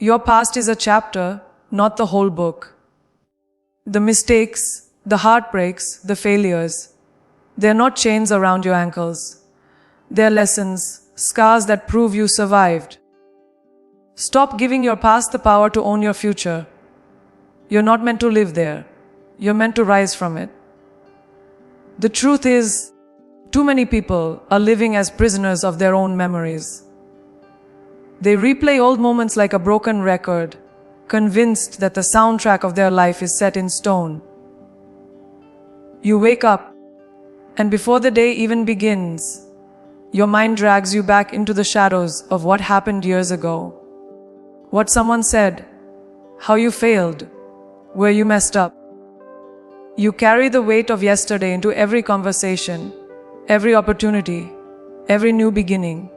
Your past is a chapter, not the whole book. The mistakes, the heartbreaks, the failures, they're not chains around your ankles. They're lessons, scars that prove you survived. Stop giving your past the power to own your future. You're not meant to live there. You're meant to rise from it. The truth is, too many people are living as prisoners of their own memories. They replay old moments like a broken record, convinced that the soundtrack of their life is set in stone. You wake up, and before the day even begins, your mind drags you back into the shadows of what happened years ago. What someone said, how you failed, where you messed up. You carry the weight of yesterday into every conversation, every opportunity, every new beginning.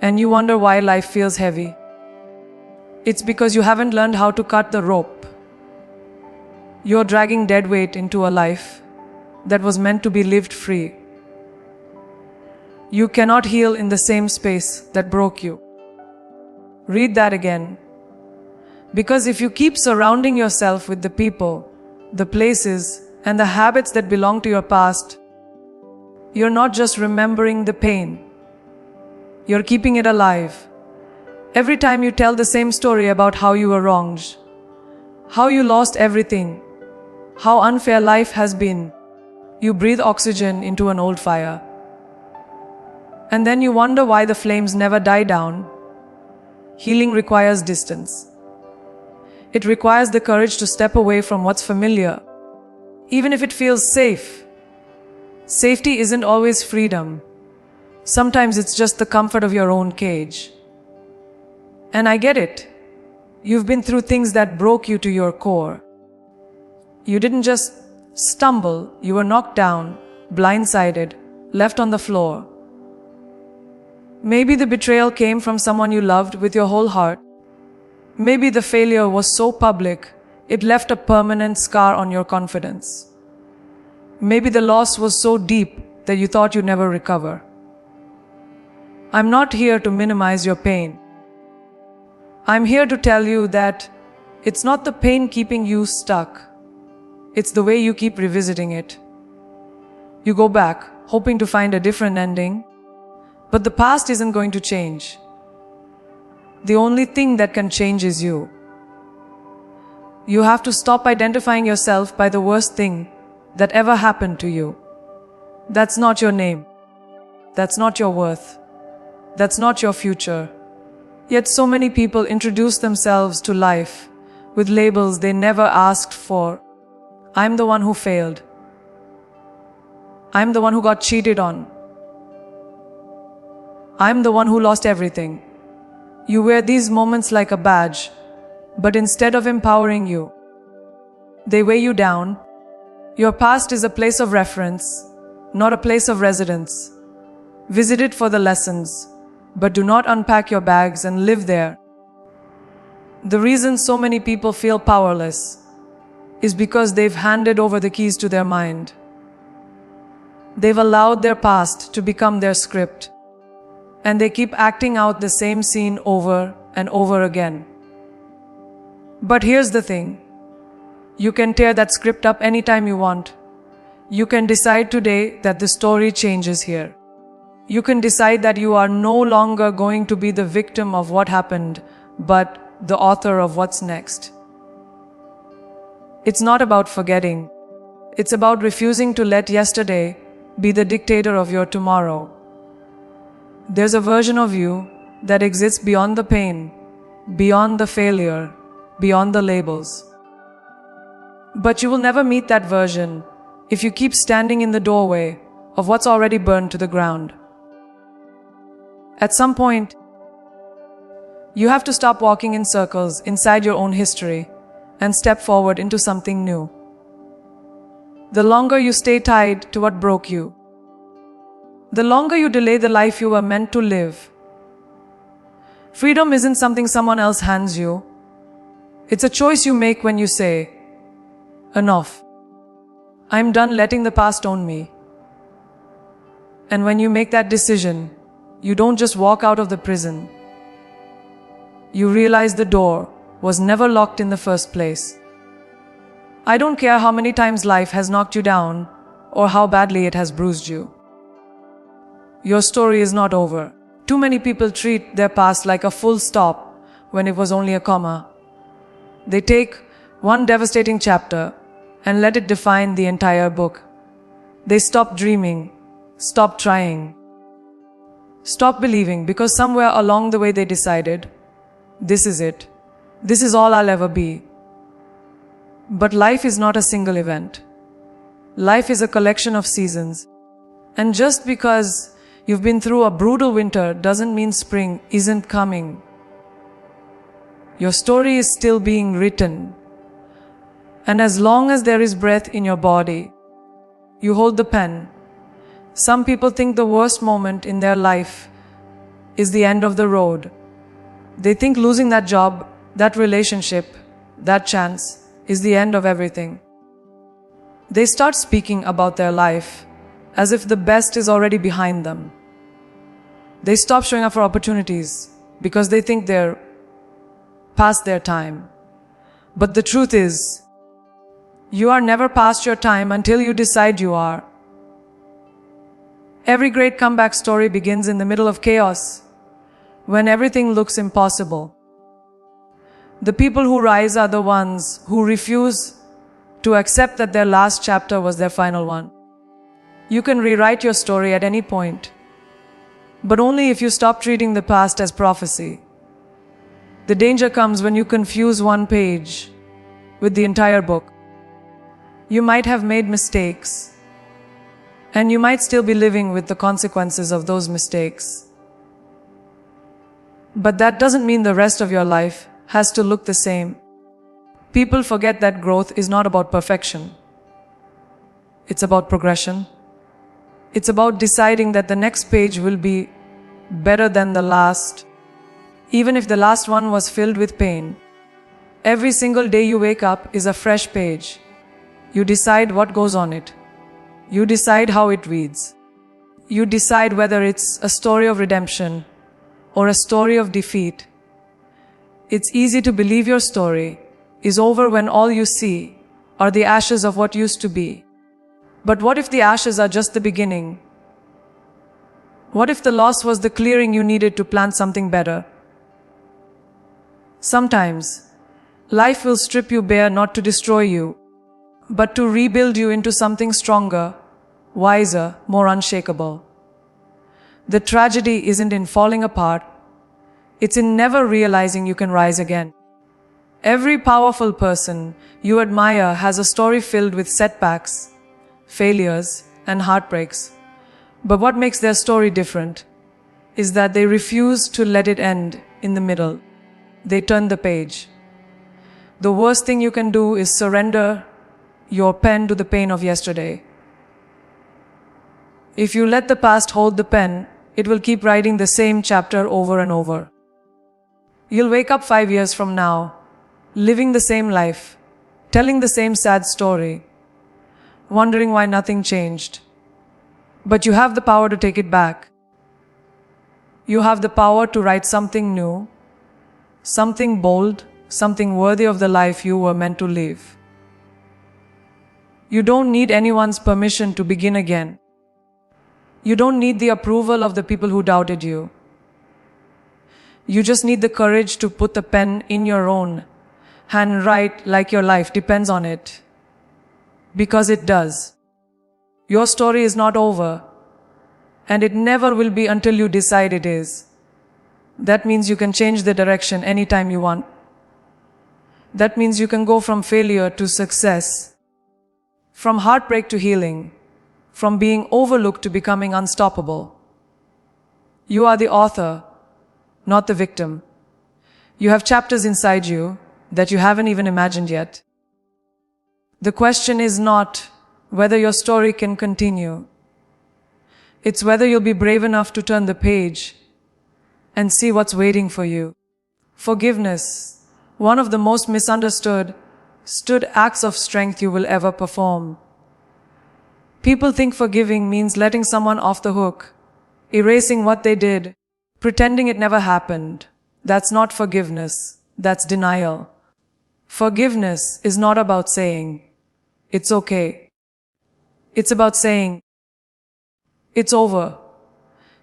And you wonder why life feels heavy. It's because you haven't learned how to cut the rope. You're dragging dead weight into a life that was meant to be lived free. You cannot heal in the same space that broke you. Read that again. Because if you keep surrounding yourself with the people, the places, and the habits that belong to your past, you're not just remembering the pain. You're keeping it alive. Every time you tell the same story about how you were wronged, how you lost everything, how unfair life has been, you breathe oxygen into an old fire. And then you wonder why the flames never die down. Healing requires distance. It requires the courage to step away from what's familiar, even if it feels safe. Safety isn't always freedom. Sometimes it's just the comfort of your own cage. And I get it. You've been through things that broke you to your core. You didn't just stumble, you were knocked down, blindsided, left on the floor. Maybe the betrayal came from someone you loved with your whole heart. Maybe the failure was so public, it left a permanent scar on your confidence. Maybe the loss was so deep that you thought you'd never recover. I'm not here to minimize your pain. I'm here to tell you that it's not the pain keeping you stuck. It's the way you keep revisiting it. You go back, hoping to find a different ending, but the past isn't going to change. The only thing that can change is you. You have to stop identifying yourself by the worst thing that ever happened to you. That's not your name. That's not your worth. That's not your future. Yet so many people introduce themselves to life with labels they never asked for. I'm the one who failed. I'm the one who got cheated on. I'm the one who lost everything. You wear these moments like a badge, but instead of empowering you, they weigh you down. Your past is a place of reference, not a place of residence. Visit it for the lessons, but do not unpack your bags and live there. The reason so many people feel powerless is because they've handed over the keys to their mind. They've allowed their past to become their script, and they keep acting out the same scene over and over again. But here's the thing. You can tear that script up anytime you want. You can decide today that the story changes here. You can decide that you are no longer going to be the victim of what happened, but the author of what's next. It's not about forgetting. It's about refusing to let yesterday be the dictator of your tomorrow. There's a version of you that exists beyond the pain, beyond the failure, beyond the labels. But you will never meet that version if you keep standing in the doorway of what's already burned to the ground. At some point, you have to stop walking in circles inside your own history and step forward into something new. The longer you stay tied to what broke you, the longer you delay the life you were meant to live. Freedom isn't something someone else hands you. It's a choice you make when you say, enough. I'm done letting the past own me. And when you make that decision, you don't just walk out of the prison. You realize the door was never locked in the first place. I don't care how many times life has knocked you down or how badly it has bruised you. Your story is not over. Too many people treat their past like a full stop when it was only a comma. They take one devastating chapter and let it define the entire book. They stop dreaming, stop trying, stop believing because somewhere along the way they decided, this is it. This is all I'll ever be. But life is not a single event. Life is a collection of seasons. And just because you've been through a brutal winter doesn't mean spring isn't coming. Your story is still being written. And as long as there is breath in your body, you hold the pen. Some people think the worst moment in their life is the end of the road. They think losing that job, that relationship, that chance is the end of everything. They start speaking about their life as if the best is already behind them. They stop showing up for opportunities because they think they're past their time. But the truth is, you are never past your time until you decide you are. Every great comeback story begins in the middle of chaos, when everything looks impossible. The people who rise are the ones who refuse to accept that their last chapter was their final one. You can rewrite your story at any point, but only if you stop treating the past as prophecy. The danger comes when you confuse one page with the entire book. You might have made mistakes, and you might still be living with the consequences of those mistakes. But that doesn't mean the rest of your life has to look the same. People forget that growth is not about perfection. It's about progression. It's about deciding that the next page will be better than the last, even if the last one was filled with pain. Every single day you wake up is a fresh page. You decide what goes on it. You decide how it reads. You decide whether it's a story of redemption or a story of defeat. It's easy to believe your story is over when all you see are the ashes of what used to be. But what if the ashes are just the beginning? What if the loss was the clearing you needed to plant something better? Sometimes, life will strip you bare not to destroy you, but to rebuild you into something stronger, wiser, more unshakable. The tragedy isn't in falling apart, it's in never realizing you can rise again. Every powerful person you admire has a story filled with setbacks, failures, and heartbreaks. But what makes their story different is that they refuse to let it end in the middle. They turn the page. The worst thing you can do is surrender your pen to the pain of yesterday. If you let the past hold the pen, it will keep writing the same chapter over and over. You'll wake up 5 years from now, living the same life, telling the same sad story, wondering why nothing changed. But you have the power to take it back. You have the power to write something new, something bold, something worthy of the life you were meant to live. You don't need anyone's permission to begin again. You don't need the approval of the people who doubted you. You just need the courage to put the pen in your own hand and write like your life depends on it. Because it does. Your story is not over, and it never will be until you decide it is. That means you can change the direction anytime you want. That means you can go from failure to success, from heartbreak to healing, from being overlooked to becoming unstoppable. You are the author, not the victim. You have chapters inside you that you haven't even imagined yet. The question is not whether your story can continue. It's whether you'll be brave enough to turn the page and see what's waiting for you. Forgiveness, one of the most misunderstood acts of strength you will ever perform. People think forgiving means letting someone off the hook, erasing what they did, pretending it never happened. That's not forgiveness, that's denial. Forgiveness is not about saying, it's okay. It's about saying, it's over.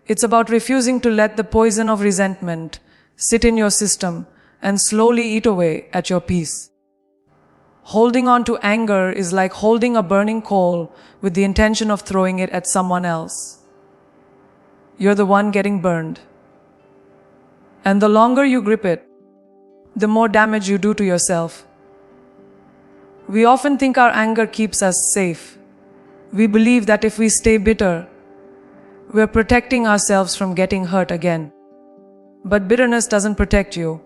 It's about refusing to let the poison of resentment sit in your system and slowly eat away at your peace. Holding on to anger is like holding a burning coal with the intention of throwing it at someone else. You're the one getting burned. And the longer you grip it, the more damage you do to yourself. We often think our anger keeps us safe. We believe that if we stay bitter, we're protecting ourselves from getting hurt again. But bitterness doesn't protect you.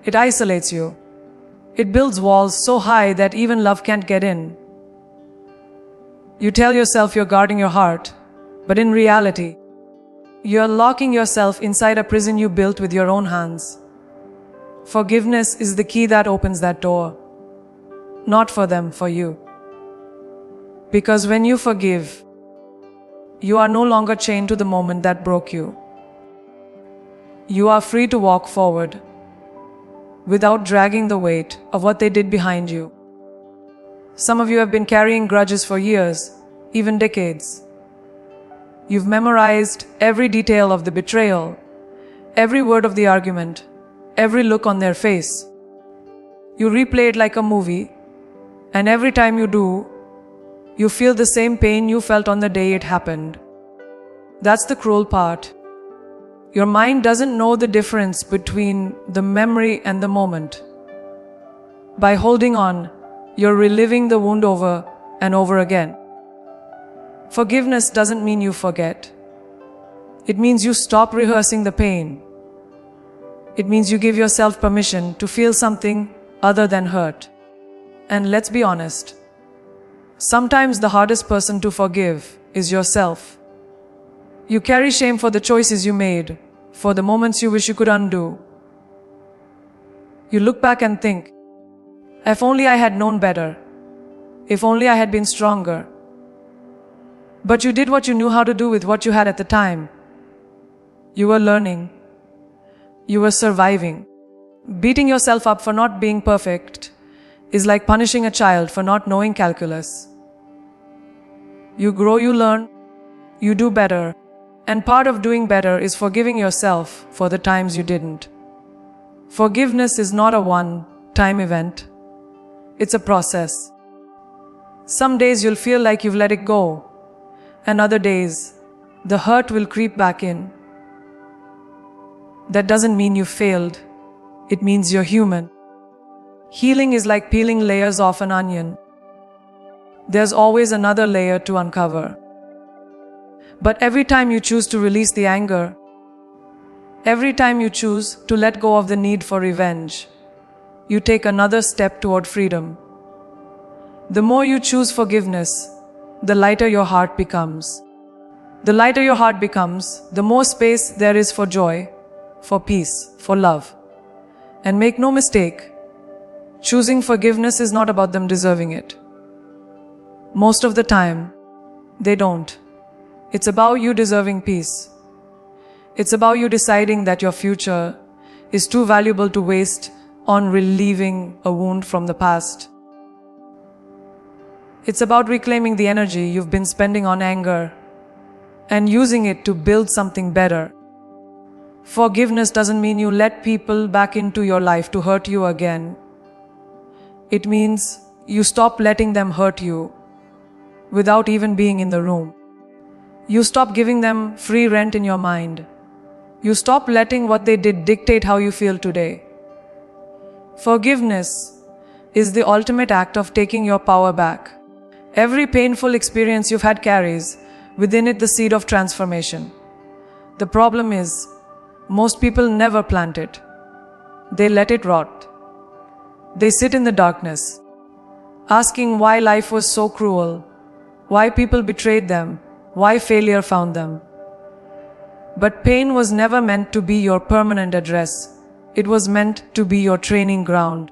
It isolates you. It builds walls so high that even love can't get in. You tell yourself you're guarding your heart, but in reality, you're locking yourself inside a prison you built with your own hands. Forgiveness is the key that opens that door. Not for them, for you. Because when you forgive, you are no longer chained to the moment that broke you. You are free to walk forward without dragging the weight of what they did behind you. Some of you have been carrying grudges for years, even decades. You've memorized every detail of the betrayal, every word of the argument, every look on their face. You replay it like a movie, and every time you do, you feel the same pain you felt on the day it happened. That's the cruel part. Your mind doesn't know the difference between the memory and the moment. By holding on, you're reliving the wound over and over again. Forgiveness doesn't mean you forget. It means you stop rehearsing the pain. It means you give yourself permission to feel something other than hurt. And let's be honest, sometimes the hardest person to forgive is yourself. You carry shame for the choices you made, for the moments you wish you could undo. You look back and think, if only I had known better. If only I had been stronger. But you did what you knew how to do with what you had at the time. You were learning. You were surviving. Beating yourself up for not being perfect is like punishing a child for not knowing calculus. You grow, you learn, you do better. And part of doing better is forgiving yourself for the times you didn't. Forgiveness is not a one-time event. It's a process. Some days you'll feel like you've let it go, and other days, the hurt will creep back in. That doesn't mean you failed. It means you're human. Healing is like peeling layers off an onion. There's always another layer to uncover. But every time you choose to release the anger, every time you choose to let go of the need for revenge, you take another step toward freedom. The more you choose forgiveness, the lighter your heart becomes. The lighter your heart becomes, the more space there is for joy, for peace, for love. And make no mistake, choosing forgiveness is not about them deserving it. Most of the time, they don't. It's about you deserving peace. It's about you deciding that your future is too valuable to waste on relieving a wound from the past. It's about reclaiming the energy you've been spending on anger and using it to build something better. Forgiveness doesn't mean you let people back into your life to hurt you again. It means you stop letting them hurt you without even being in the room. You stop giving them free rent in your mind. You stop letting what they did dictate how you feel today. Forgiveness is the ultimate act of taking your power back. Every painful experience you've had carries within it the seed of transformation. The problem is, most people never plant it. They let it rot. They sit in the darkness, asking why life was so cruel, why people betrayed them, why failure found them. But pain was never meant to be your permanent address. It was meant to be your training ground.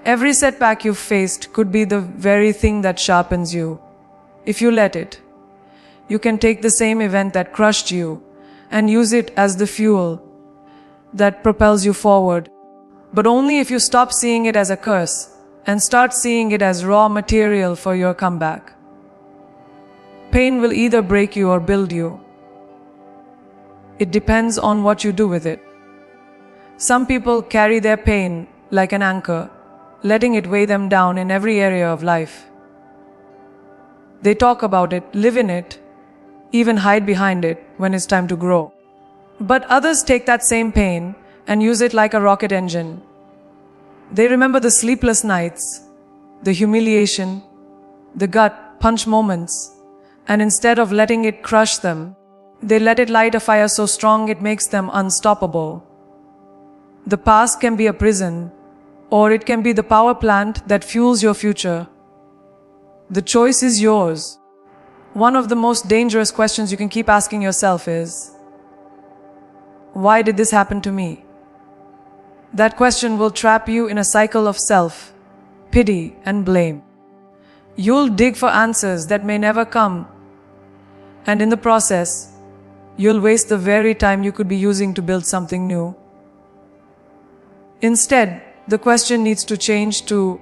Every setback you've faced could be the very thing that sharpens you. If you let it, you can take the same event that crushed you and use it as the fuel that propels you forward. But only if you stop seeing it as a curse and start seeing it as raw material for your comeback. Pain will either break you or build you. It depends on what you do with it. Some people carry their pain like an anchor, letting it weigh them down in every area of life. They talk about it, live in it, even hide behind it when it's time to grow. But others take that same pain and use it like a rocket engine. They remember the sleepless nights, the humiliation, the gut punch moments, and instead of letting it crush them, they let it light a fire so strong it makes them unstoppable. The past can be a prison, or it can be the power plant that fuels your future. The choice is yours. One of the most dangerous questions you can keep asking yourself is, why did this happen to me? That question will trap you in a cycle of self, pity, and blame. You'll dig for answers that may never come, and in the process, you'll waste the very time you could be using to build something new. Instead, the question needs to change to,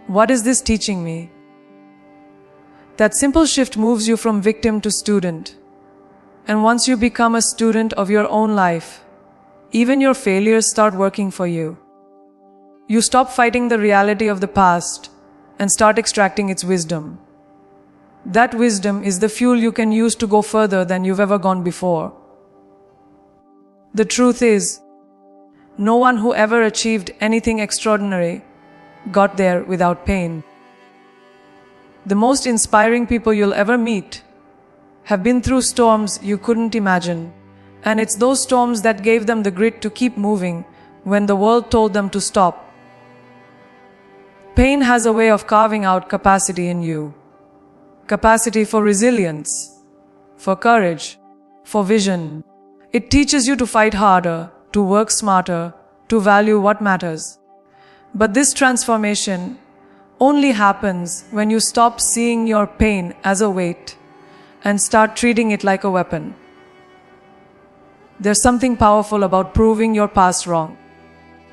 what is this teaching me? That simple shift moves you from victim to student. And once you become a student of your own life, even your failures start working for you. You stop fighting the reality of the past and start extracting its wisdom. That wisdom is the fuel you can use to go further than you've ever gone before. The truth is, no one who ever achieved anything extraordinary got there without pain. The most inspiring people you'll ever meet have been through storms you couldn't imagine, and it's those storms that gave them the grit to keep moving when the world told them to stop. Pain has a way of carving out capacity in you. Capacity for resilience, for courage, for vision. It teaches you to fight harder, to work smarter, to value what matters. But this transformation only happens when you stop seeing your pain as a weight and start treating it like a weapon. There's something powerful about proving your past wrong.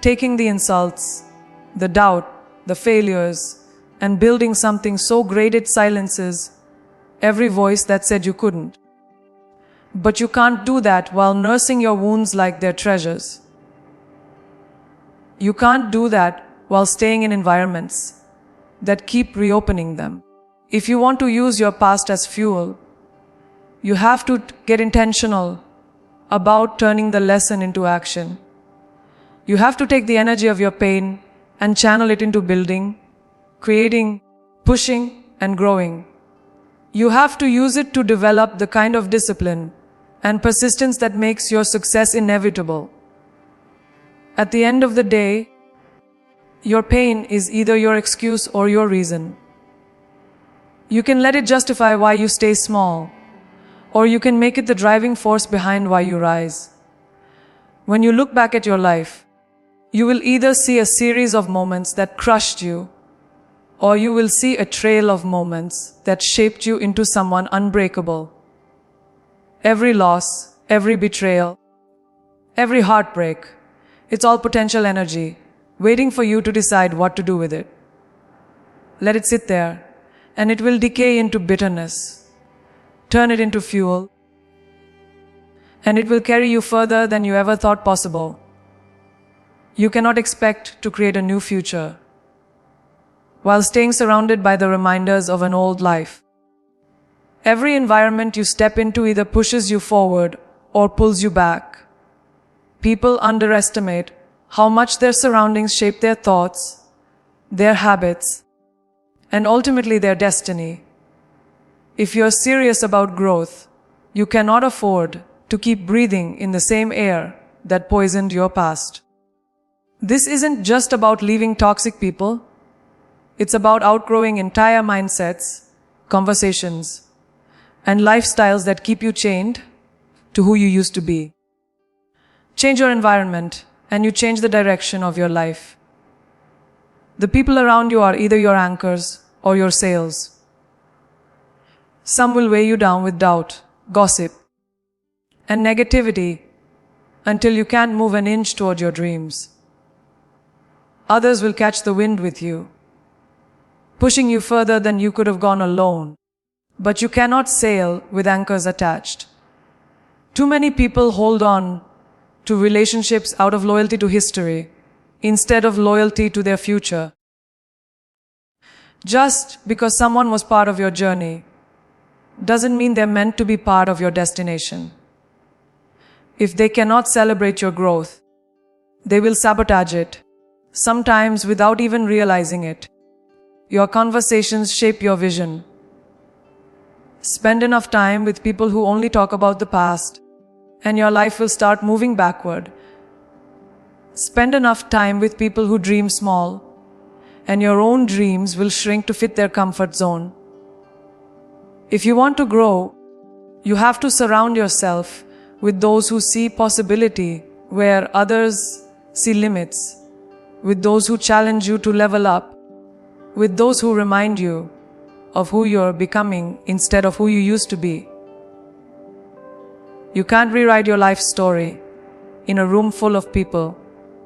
Taking the insults, the doubt, the failures, and building something so great it silences every voice that said you couldn't. But you can't do that while nursing your wounds like they're treasures. You can't do that while staying in environments that keep reopening them. If you want to use your past as fuel, you have to get intentional about turning the lesson into action. You have to take the energy of your pain and channel it into building, creating, pushing, and growing. You have to use it to develop the kind of discipline and persistence that makes your success inevitable. At the end of the day, your pain is either your excuse or your reason. You can let it justify why you stay small, or you can make it the driving force behind why you rise. When you look back at your life, you will either see a series of moments that crushed you, or you will see a trail of moments that shaped you into someone unbreakable. Every loss, every betrayal, every heartbreak, it's all potential energy, waiting for you to decide what to do with it. Let it sit there, and it will decay into bitterness. Turn it into fuel, and it will carry you further than you ever thought possible. You cannot expect to create a new future while staying surrounded by the reminders of an old life. Every environment you step into either pushes you forward or pulls you back. People underestimate how much their surroundings shape their thoughts, their habits, and ultimately their destiny. If you're serious about growth, you cannot afford to keep breathing in the same air that poisoned your past. This isn't just about leaving toxic people. It's about outgrowing entire mindsets, conversations, and lifestyles that keep you chained to who you used to be. Change your environment, and you change the direction of your life. The people around you are either your anchors or your sails. Some will weigh you down with doubt, gossip, and negativity, until you can't move an inch toward your dreams. Others will catch the wind with you, pushing you further than you could have gone alone. But you cannot sail with anchors attached. Too many people hold on to relationships out of loyalty to history instead of loyalty to their future. Just because someone was part of your journey doesn't mean they're meant to be part of your destination. If they cannot celebrate your growth, they will sabotage it, sometimes without even realizing it. Your conversations shape your vision. Spend enough time with people who only talk about the past, and your life will start moving backward. Spend enough time with people who dream small, and your own dreams will shrink to fit their comfort zone. If you want to grow, you have to surround yourself with those who see possibility where others see limits, with those who challenge you to level up, with those who remind you of who you're becoming instead of who you used to be. You can't rewrite your life story in a room full of people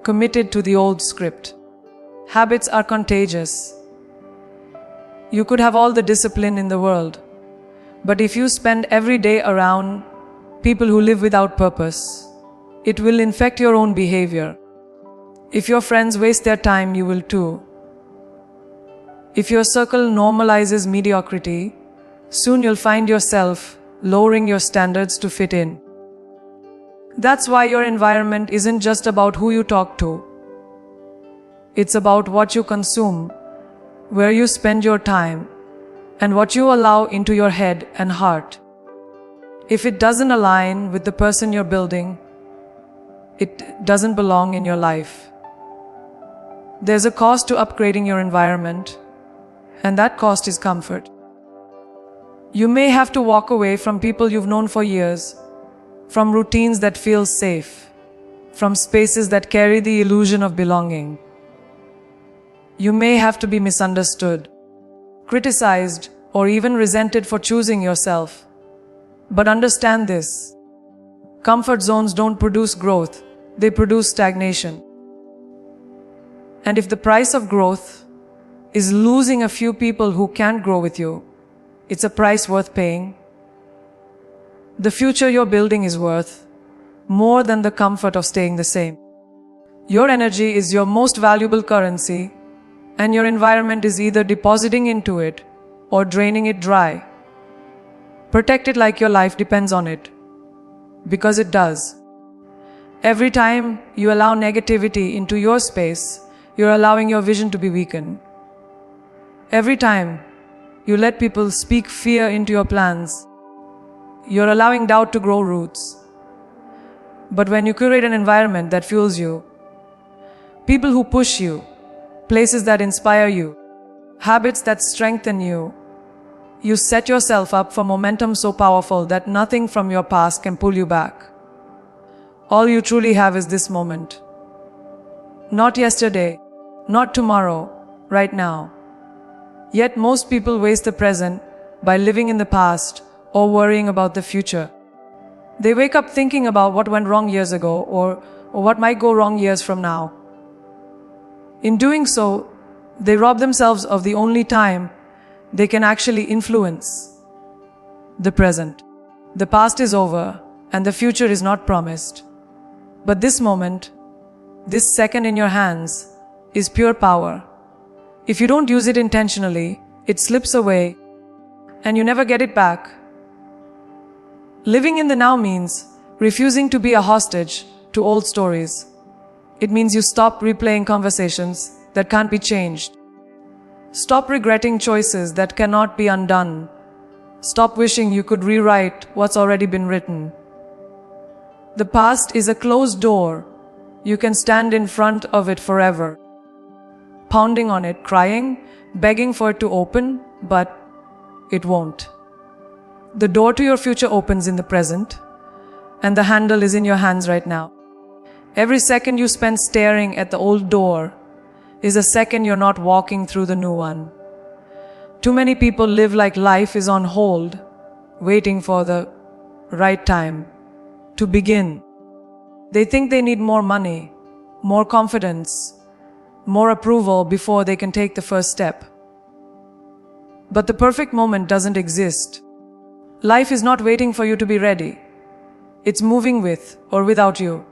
committed to the old script. Habits are contagious. You could have all the discipline in the world, but if you spend every day around people who live without purpose, it will infect your own behavior. If your friends waste their time, you will too. If your circle normalizes mediocrity, soon you'll find yourself lowering your standards to fit in. That's why your environment isn't just about who you talk to. It's about what you consume, where you spend your time, and what you allow into your head and heart. If it doesn't align with the person you're building, it doesn't belong in your life. There's a cost to upgrading your environment, and that cost is comfort. You may have to walk away from people you've known for years, from routines that feel safe, from spaces that carry the illusion of belonging. You may have to be misunderstood, criticized, or even resented for choosing yourself. But understand this: comfort zones don't produce growth, they produce stagnation. And if the price of growth is losing a few people who can't grow with you, it's a price worth paying. The future you're building is worth more than the comfort of staying the same. Your energy is your most valuable currency, and your environment is either depositing into it or draining it dry. Protect it like your life depends on it, because it does. Every time you allow negativity into your space, you're allowing your vision to be weakened. Every time you let people speak fear into your plans, you're allowing doubt to grow roots. But when you curate an environment that fuels you, people who push you, places that inspire you, habits that strengthen you, you set yourself up for momentum so powerful that nothing from your past can pull you back. All you truly have is this moment. Not yesterday, not tomorrow, right now. Yet most people waste the present by living in the past or worrying about the future. They wake up thinking about what went wrong years ago or what might go wrong years from now. In doing so, they rob themselves of the only time they can actually influence: the present. The past is over and the future is not promised. But this moment, this second in your hands, is pure power. If you don't use it intentionally, it slips away and you never get it back. Living in the now means refusing to be a hostage to old stories. It means you stop replaying conversations that can't be changed. Stop regretting choices that cannot be undone. Stop wishing you could rewrite what's already been written. The past is a closed door. You can stand in front of it forever, pounding on it, crying, begging for it to open, but it won't. The door to your future opens in the present, and the handle is in your hands right now. Every second you spend staring at the old door is a second you're not walking through the new one. Too many people live like life is on hold, waiting for the right time to begin. They think they need more money, more confidence, more approval before they can take the first step. But the perfect moment doesn't exist. Life is not waiting for you to be ready. It's moving with or without you.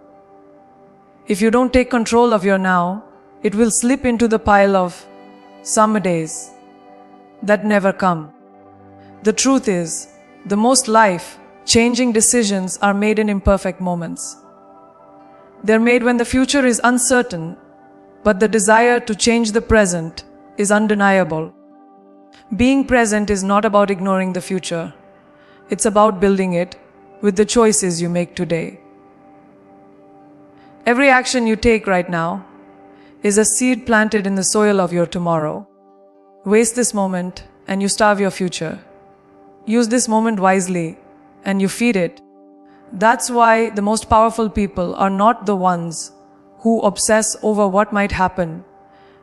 If you don't take control of your now, it will slip into the pile of summer days that never come. The truth is, the most life-changing decisions are made in imperfect moments. They're made when the future is uncertain, but the desire to change the present is undeniable. Being present is not about ignoring the future. It's about building it with the choices you make today. Every action you take right now is a seed planted in the soil of your tomorrow. Waste this moment and you starve your future. Use this moment wisely and you feed it. That's why the most powerful people are not the ones who obsess over what might happen.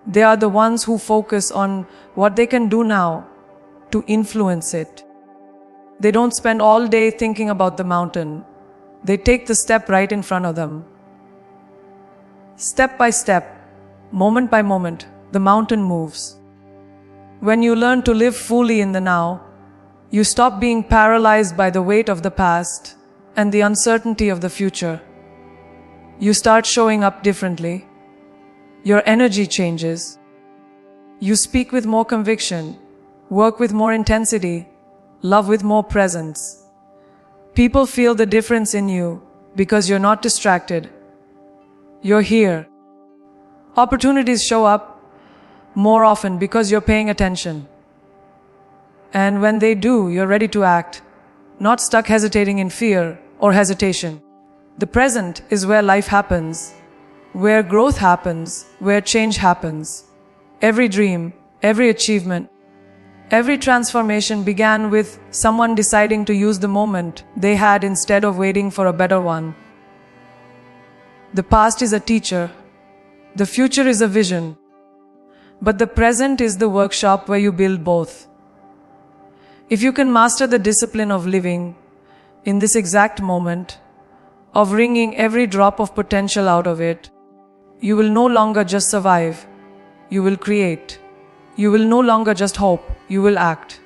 They are the ones who focus on what they can do now to influence it. They don't spend all day thinking about the mountain. They take the step right in front of them. Step by step, moment by moment, the mountain moves. When you learn to live fully in the now, you stop being paralyzed by the weight of the past and the uncertainty of the future. You start showing up differently. Your energy changes. You speak with more conviction, work with more intensity, love with more presence. People feel the difference in you because you're not distracted. You're here. Opportunities show up more often because you're paying attention. And when they do, you're ready to act, not stuck hesitating in fear or hesitation. The present is where life happens, where growth happens, where change happens. Every dream, every achievement, every transformation began with someone deciding to use the moment they had instead of waiting for a better one. The past is a teacher. The future is a vision. But the present is the workshop where you build both. If you can master the discipline of living in this exact moment, of wringing every drop of potential out of it, you will no longer just survive, you will create. You will no longer just hope, you will act.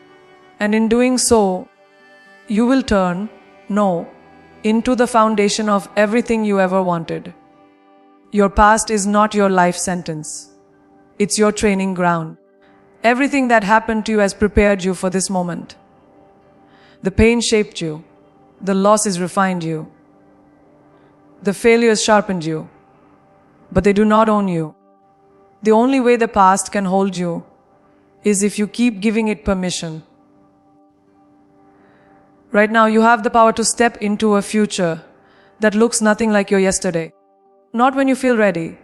And in doing so, you will turn no into the foundation of everything you ever wanted. Your past is not your life sentence. It's your training ground. Everything that happened to you has prepared you for this moment. The pain shaped you. The losses refined you. The failures sharpened you. But they do not own you. The only way the past can hold you is if you keep giving it permission. Right now, you have the power to step into a future that looks nothing like your yesterday. Not when you feel ready.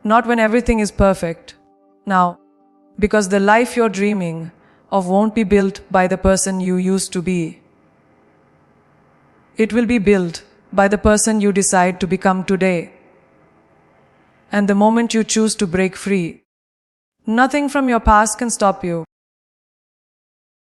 Not when everything is perfect. Now, because the life you're dreaming of won't be built by the person you used to be. It will be built by the person you decide to become today. And the moment you choose to break free, nothing from your past can stop you.